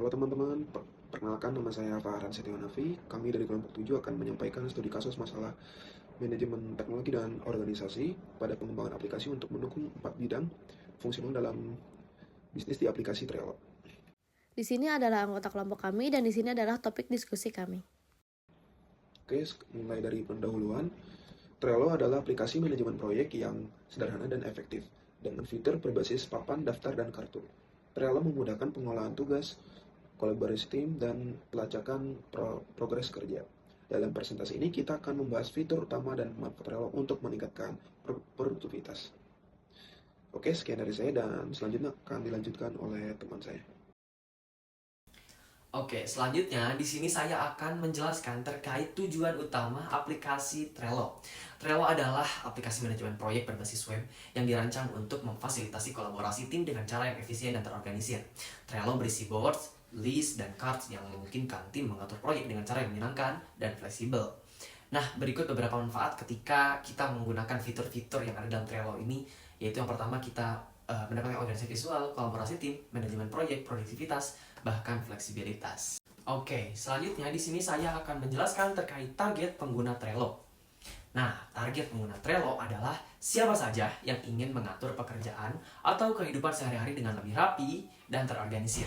Halo teman-teman, perkenalkan nama saya Farhan Setionafi. Kami dari kelompok 7 akan menyampaikan studi kasus masalah manajemen teknologi dan organisasi pada pengembangan aplikasi untuk mendukung 4 bidang fungsional dalam bisnis di aplikasi Trello. Di sini adalah anggota kelompok kami dan di sini adalah topik diskusi kami. Oke, mulai dari pendahuluan. Trello adalah aplikasi manajemen proyek yang sederhana dan efektif dengan fitur berbasis papan, daftar, dan kartu. Trello memudahkan pengolahan tugas, kolaborasi tim, dan pelacakan progres kerja. Dalam presentasi ini kita akan membahas fitur utama dan manfaat Trello untuk meningkatkan produktivitas. Oke, sekian dari saya dan selanjutnya akan dilanjutkan oleh teman saya. Oke, selanjutnya di sini saya akan menjelaskan terkait tujuan utama aplikasi Trello. Trello adalah aplikasi manajemen proyek berbasis web yang dirancang untuk memfasilitasi kolaborasi tim dengan cara yang efisien dan terorganisir. Trello berisi boards, list, dan cards yang memungkinkan tim mengatur proyek dengan cara yang menyenangkan dan fleksibel. Nah, berikut beberapa manfaat ketika kita menggunakan fitur-fitur yang ada dalam Trello ini, yaitu yang pertama kita mendapatkan organisasi visual, kolaborasi tim, manajemen proyek, produktivitas, bahkan fleksibilitas. Oke, selanjutnya di sini saya akan menjelaskan terkait target pengguna Trello. Nah, target pengguna Trello adalah siapa saja yang ingin mengatur pekerjaan atau kehidupan sehari-hari dengan lebih rapi dan terorganisir,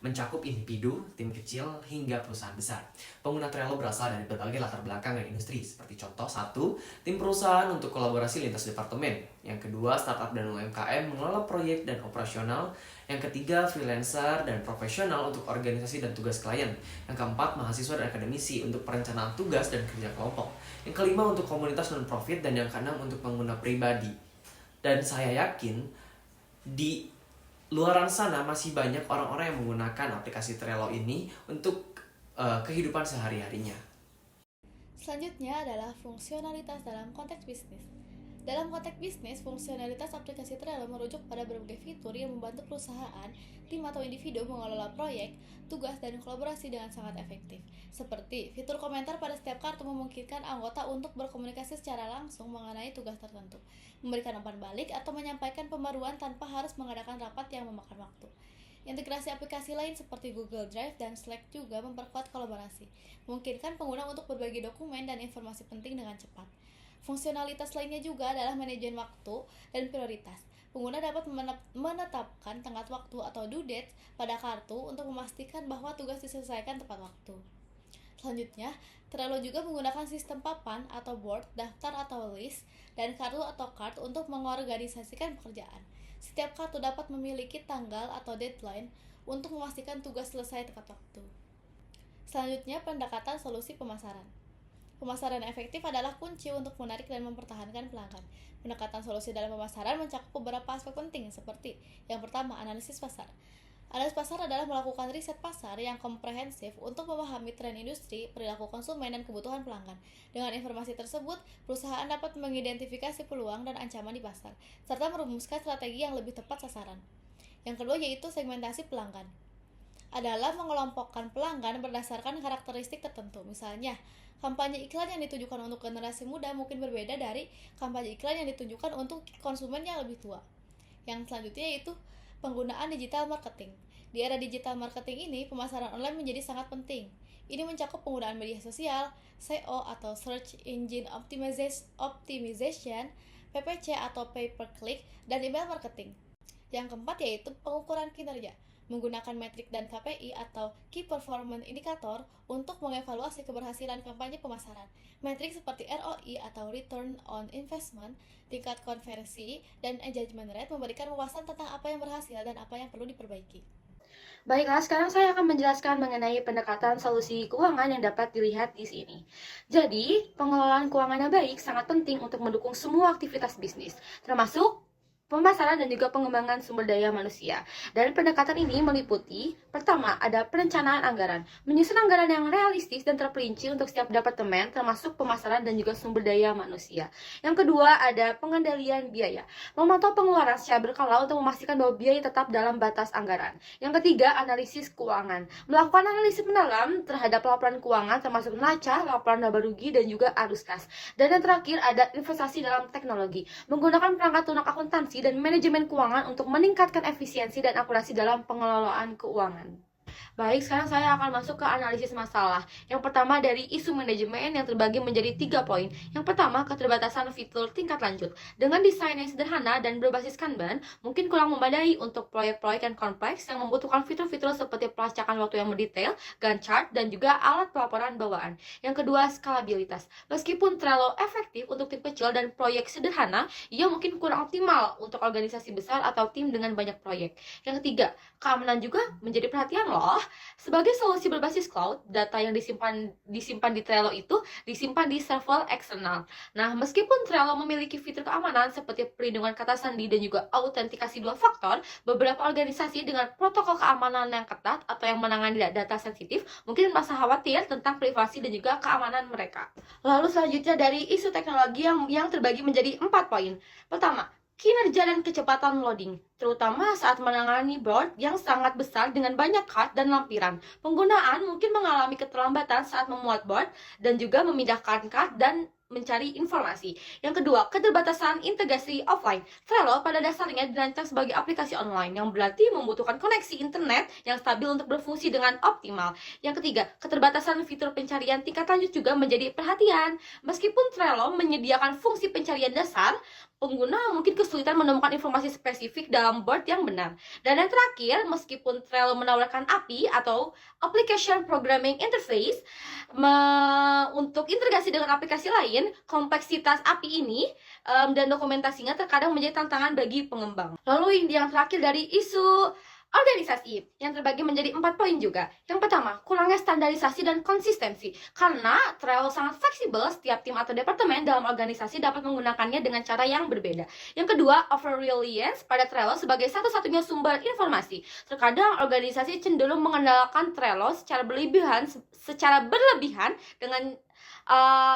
mencakup individu, tim kecil, hingga perusahaan besar. Pengguna Trello berasal dari berbagai latar belakang dan industri, seperti contoh 1, tim perusahaan untuk kolaborasi lintas departemen. Yang kedua, startup dan UMKM mengelola proyek dan operasional. Yang ketiga, freelancer dan profesional untuk organisasi dan tugas klien. Yang keempat, mahasiswa dan akademisi untuk perencanaan tugas dan kerja kelompok. Yang kelima, untuk komunitas non-profit. Dan yang keenam, untuk pengguna pribadi. Dan saya yakin di luaran sana masih banyak orang-orang yang menggunakan aplikasi Trello ini untuk kehidupan sehari-harinya. Selanjutnya adalah fungsionalitas dalam konteks bisnis. Dalam konteks bisnis, fungsionalitas aplikasi Trello merujuk pada berbagai fitur yang membantu perusahaan, tim atau individu mengelola proyek, tugas, dan kolaborasi dengan sangat efektif. Seperti fitur komentar pada setiap kartu memungkinkan anggota untuk berkomunikasi secara langsung mengenai tugas tertentu, memberikan umpan balik, atau menyampaikan pembaruan tanpa harus mengadakan rapat yang memakan waktu. Integrasi aplikasi lain seperti Google Drive dan Slack juga memperkuat kolaborasi, memungkinkan pengguna untuk berbagi dokumen dan informasi penting dengan cepat. Fungsionalitas lainnya juga adalah manajemen waktu dan prioritas. Pengguna dapat menetapkan tenggat waktu atau due date pada kartu untuk memastikan bahwa tugas diselesaikan tepat waktu. Selanjutnya, Trello juga menggunakan sistem papan atau board, daftar atau list, dan kartu atau card untuk mengorganisasikan pekerjaan. Setiap kartu dapat memiliki tanggal atau deadline untuk memastikan tugas selesai tepat waktu. Selanjutnya, pendekatan solusi pemasaran. Pemasaran efektif adalah kunci untuk menarik dan mempertahankan pelanggan. Pendekatan solusi dalam pemasaran mencakup beberapa aspek penting seperti yang pertama, analisis pasar. Analisis pasar adalah melakukan riset pasar yang komprehensif untuk memahami tren industri, perilaku konsumen, dan kebutuhan pelanggan. Dengan informasi tersebut, perusahaan dapat mengidentifikasi peluang dan ancaman di pasar, serta merumuskan strategi yang lebih tepat sasaran. Yang kedua yaitu segmentasi pelanggan. Adalah mengelompokkan pelanggan berdasarkan karakteristik tertentu. Misalnya, kampanye iklan yang ditujukan untuk generasi muda mungkin berbeda dari kampanye iklan yang ditujukan untuk konsumen yang lebih tua. Yang selanjutnya yaitu penggunaan digital marketing. Di era digital marketing ini, pemasaran online menjadi sangat penting. Ini mencakup penggunaan media sosial, SEO atau Search Engine Optimization, PPC atau Pay Per Click, dan email marketing. Yang keempat yaitu pengukuran kinerja, menggunakan metrik dan KPI atau Key Performance Indicator untuk mengevaluasi keberhasilan kampanye pemasaran. Metrik seperti ROI atau Return on Investment, tingkat konversi, dan engagement rate memberikan wawasan tentang apa yang berhasil dan apa yang perlu diperbaiki. Baiklah, sekarang saya akan menjelaskan mengenai pendekatan solusi keuangan yang dapat dilihat di sini. Jadi, pengelolaan keuangan yang baik sangat penting untuk mendukung semua aktivitas bisnis, termasuk pemasaran dan juga pengembangan sumber daya manusia. Dan pendekatan ini meliputi, pertama, ada perencanaan anggaran. Menyusun anggaran yang realistis dan terperinci untuk setiap departemen, termasuk pemasaran dan juga sumber daya manusia. Yang kedua, ada pengendalian biaya. Memantau pengeluaran secara berkala untuk memastikan bahwa biaya tetap dalam batas anggaran. Yang ketiga, analisis keuangan. Melakukan analisis mendalam terhadap laporan keuangan, termasuk neraca, laporan laba rugi, dan juga arus kas. Dan yang terakhir, ada investasi dalam teknologi. Menggunakan perangkat lunak akuntansi dan manajemen keuangan untuk meningkatkan efisiensi dan akurasi dalam pengelolaan keuangan. Baik, sekarang saya akan masuk ke analisis masalah. Yang pertama dari isu manajemen yang terbagi menjadi 3 poin. Yang pertama, keterbatasan fitur tingkat lanjut. Dengan desain yang sederhana dan berbasis Kanban, mungkin kurang memadai untuk proyek-proyek yang kompleks yang membutuhkan fitur-fitur seperti pelacakan waktu yang mendetail, Gantt chart, dan juga alat pelaporan bawaan. Yang kedua, skalabilitas. Meskipun Trello efektif untuk tim kecil dan proyek sederhana, ia mungkin kurang optimal untuk organisasi besar atau tim dengan banyak proyek. Yang ketiga, keamanan juga menjadi perhatian loh. Sebagai solusi berbasis cloud, data yang disimpan di Trello itu disimpan di server eksternal. Nah, meskipun Trello memiliki fitur keamanan seperti perlindungan kata sandi dan juga autentikasi 2 faktor, beberapa organisasi dengan protokol keamanan yang ketat atau yang menangani data sensitif mungkin merasa khawatir tentang privasi dan juga keamanan mereka. Lalu selanjutnya dari isu teknologi yang terbagi menjadi 4 poin. Pertama, kinerja dan kecepatan loading, terutama saat menangani board yang sangat besar dengan banyak card dan lampiran. Penggunaan mungkin mengalami keterlambatan saat memuat board dan juga memindahkan card dan mencari informasi. Yang kedua, keterbatasan integrasi offline. Trello pada dasarnya dirancang sebagai aplikasi online yang berarti membutuhkan koneksi internet yang stabil untuk berfungsi dengan optimal. Yang ketiga, keterbatasan fitur pencarian tingkat lanjut juga menjadi perhatian. Meskipun Trello menyediakan fungsi pencarian dasar, pengguna mungkin kesulitan menemukan informasi spesifik dalam board yang benar. Dan yang terakhir, meskipun Trello menawarkan API atau Application Programming Interface untuk integrasi dengan aplikasi lain, kompleksitas API ini dan dokumentasinya terkadang menjadi tantangan bagi pengembang. Lalu yang terakhir dari isu organisasi yang terbagi menjadi 4 poin juga. Yang pertama, kurangnya standarisasi dan konsistensi. Karena Trello sangat fleksibel, setiap tim atau departemen dalam organisasi dapat menggunakannya dengan cara yang berbeda. Yang kedua, over reliance pada Trello sebagai satu-satunya sumber informasi. Terkadang organisasi cenderung mengandalkan Trello secara berlebihan dengan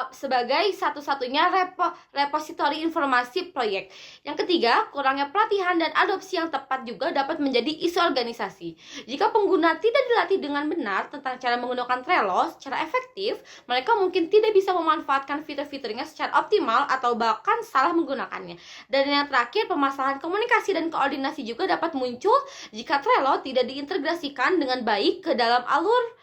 sebagai satu-satunya repositori informasi proyek. Yang ketiga, kurangnya pelatihan dan adopsi yang tepat juga dapat menjadi isu organisasi. Jika pengguna tidak dilatih dengan benar tentang cara menggunakan Trello secara efektif, mereka mungkin tidak bisa memanfaatkan fitur-fiturnya secara optimal atau bahkan salah menggunakannya. Dan yang terakhir, permasalahan komunikasi dan koordinasi juga dapat muncul jika Trello tidak diintegrasikan dengan baik ke dalam alur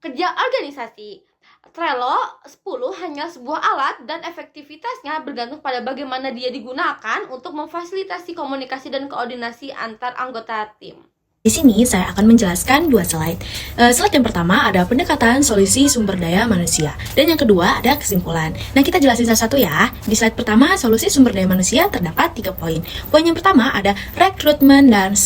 kerja organisasi. Trello 10 hanya sebuah alat dan efektivitasnya bergantung pada bagaimana dia digunakan untuk memfasilitasi komunikasi dan koordinasi antar anggota tim. Di sini saya akan menjelaskan 2 slide. Slide yang pertama ada pendekatan solusi sumber daya manusia, dan yang kedua ada kesimpulan. Nah, kita jelasin satu-satu ya. Di slide pertama, solusi sumber daya manusia terdapat 3 poin. Poin yang pertama ada rekrutmen dan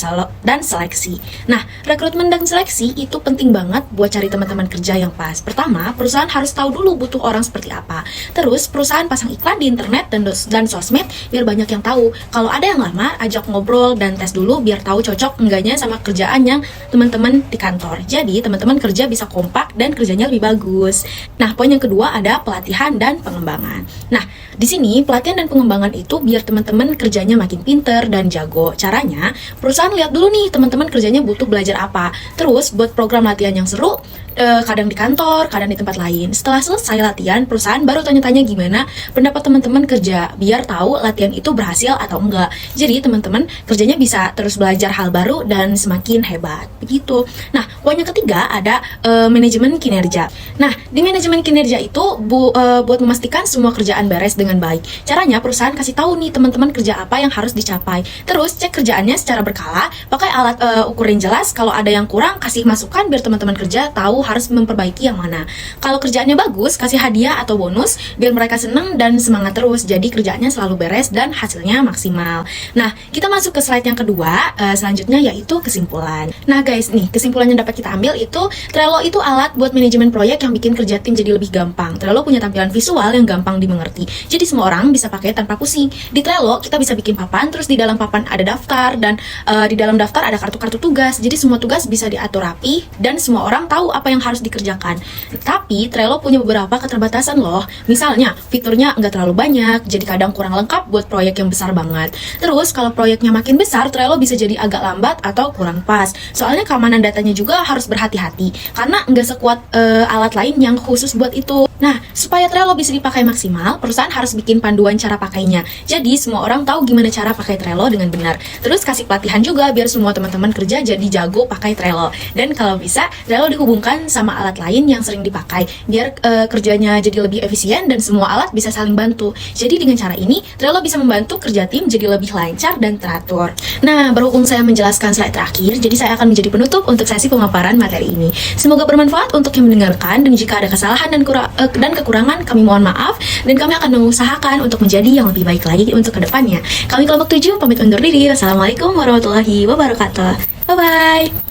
seleksi. Nah, rekrutmen dan seleksi itu penting banget buat cari teman-teman kerja yang pas. Pertama, perusahaan harus tahu dulu butuh orang seperti apa. Terus, perusahaan pasang iklan di internet dan sosmed biar banyak yang tahu. Kalau ada yang lamar, ajak ngobrol dan tes dulu biar tahu cocok enggaknya sama kerjaan yang teman-teman di kantor. Jadi teman-teman kerja bisa kompak dan kerjanya lebih bagus. Nah, poin yang kedua ada pelatihan dan pengembangan. Nah, di sini pelatihan dan pengembangan itu biar teman-teman kerjanya makin pinter dan jago. Caranya, perusahaan lihat dulu nih teman-teman kerjanya butuh belajar apa. Terus buat program latihan yang seru, kadang di kantor, kadang di tempat lain. Setelah selesai latihan, perusahaan baru tanya-tanya gimana pendapat teman-teman kerja, biar tahu latihan itu berhasil atau enggak. Jadi teman-teman kerjanya bisa terus belajar hal baru dan semakin hebat. Begitu. Nah, poin yang ketiga ada manajemen kinerja. Nah, di manajemen kinerja itu buat memastikan semua kerjaan beres dengan baik. Caranya perusahaan kasih tahu nih teman-teman kerja apa yang harus dicapai. Terus cek kerjaannya secara berkala, pakai alat ukur yang jelas. Kalau ada yang kurang, kasih masukan biar teman-teman kerja tahu harus memperbaiki yang mana. Kalau kerjaannya bagus, kasih hadiah atau bonus biar mereka senang dan semangat terus. Jadi kerjaannya selalu beres dan hasilnya maksimal. Nah, kita masuk ke slide yang kedua, selanjutnya yaitu kesimpulan. Nah guys, nih kesimpulan yang dapat kita ambil itu Trello itu alat buat manajemen proyek yang bikin kerja tim jadi lebih gampang. Trello punya tampilan visual yang gampang dimengerti. Jadi semua orang bisa pakai tanpa pusing. Di Trello kita bisa bikin papan, terus di dalam papan ada daftar dan di dalam daftar ada kartu-kartu tugas. Jadi semua tugas bisa diatur rapi dan semua orang tahu apa yang harus dikerjakan. Tapi Trello punya beberapa keterbatasan loh. Misalnya fiturnya nggak terlalu banyak, jadi kadang kurang lengkap buat proyek yang besar banget. Terus kalau proyeknya makin besar, Trello bisa jadi agak lambat atau kurang pas. Soalnya keamanan datanya juga harus berhati-hati karena nggak sekuat alat lain yang khusus buat itu. Nah, supaya Trello bisa dipakai maksimal, perusahaan harus bikin panduan cara pakainya. Jadi, semua orang tahu gimana cara pakai Trello dengan benar. Terus kasih pelatihan juga biar semua teman-teman kerja jadi jago pakai Trello. Dan kalau bisa, Trello dihubungkan sama alat lain yang sering dipakai, biar kerjanya jadi lebih efisien dan semua alat bisa saling bantu. Jadi, dengan cara ini, Trello bisa membantu kerja tim jadi lebih lancar dan teratur. Nah, berhubung saya menjelaskan slide terakhir, jadi saya akan menjadi penutup untuk sesi pemaparan materi ini. Semoga bermanfaat untuk yang mendengarkan, dan jika ada kesalahan dan kekurangan, kami mohon maaf, dan kami akan mengusahakan untuk menjadi yang lebih baik lagi untuk kedepannya. Kami kelompok 7 pamit undur diri. Wassalamualaikum warahmatullahi wabarakatuh. Bye-bye.